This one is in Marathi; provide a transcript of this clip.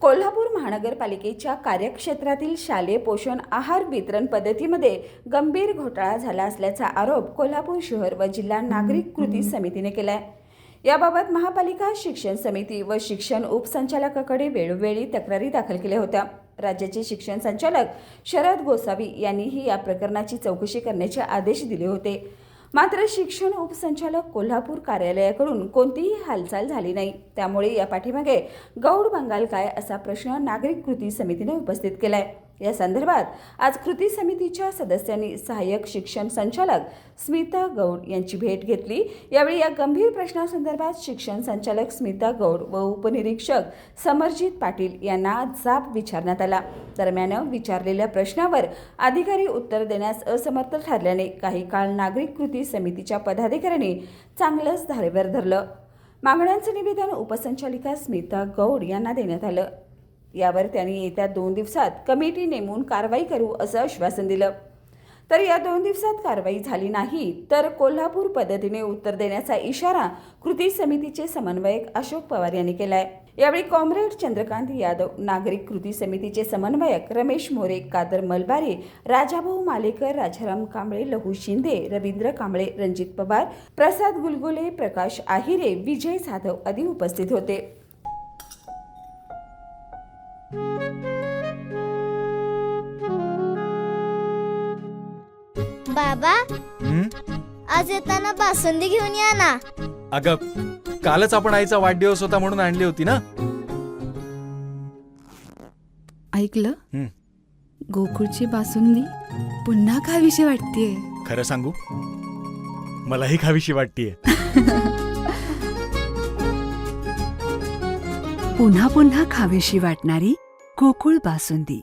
कोल्हापूर महानगरपालिकेच्या कार्यक्षेत्रातील शालेय पोषण आहार वितरण पद्धतीमध्ये गंभीर घोटाळा झाला असल्याचा आरोप कोल्हापूर शहर व जिल्हा नागरिक कृती समितीने केला आहे. याबाबत महापालिका शिक्षण समिती व शिक्षण उपसंचालकाकडे वेळोवेळी तक्रारी दाखल केल्या होत्या. राज्याचे शिक्षण संचालक शरद गोसावी यांनीही या प्रकरणाची चौकशी करण्याचे आदेश दिले होते. मात्र शिक्षण उपसंचालक कोल्हापूर कार्यालयाकडून कोणतीही हालचाल झाली नाही. त्यामुळे या पाठीमागे गौड बंगाल काय असा प्रश्न नागरिक कृती समितीने उपस्थित केलाय. या संदर्भात आज कृती समितीच्या सदस्यांनी सहाय्यक शिक्षण संचालक स्मिता गौड यांची भेट घेतली. यावेळी या गंभीर प्रश्नासंदर्भात शिक्षण संचालक स्मिता गौड व उपनिरीक्षक समरजित पाटील यांना जाब विचारण्यात आला. दरम्यान विचारलेल्या प्रश्नावर अधिकारी उत्तर देण्यास असमर्थ ठरल्याने काही काळ नागरिक कृती समितीच्या पदाधिकाऱ्यांनी चांगलंच धारेवर धरलं. मागण्यांचं निवेदन उपसंचालिका स्मिता गौड यांना देण्यात आलं. यावर त्यांनी येत्या 2 दिवसात कमिटी नेमून कारवाई करू असं आश्वासन दिलं. तर या 2 दिवसात कारवाई झाली नाही तर कोल्हापूर पद्धतीने उत्तर देण्याचा इशारा कृती समितीचे समन्वयक अशोक पवार यांनी केलाय. यावेळी कॉम्रेड चंद्रकांत यादव, नागरिक कृती समितीचे समन्वयक रमेश मोरे, कादर मलबारी, राजाभाऊ मालेकर, राजाराम कांबळे, लहू शिंदे, रवींद्र कांबळे, रणजित पवार, प्रसाद गुलगुले, प्रकाश आहिरे, विजय जाधव आदी उपस्थित होते. बाबा, आज येताना बासुंदी घेऊन या ना. अगं, कालच आपण आईचा वाढदिवस होता म्हणून आणली होती ना. ऐकलं, गोकुळची बासुंदी पुन्हा खावीशी वाटतेय. खरं सांगू, मलाही खावीशी वाटतेय. पुन्हा पुन्हा खावीशी वाटणारी गोकुळ बासुंदी.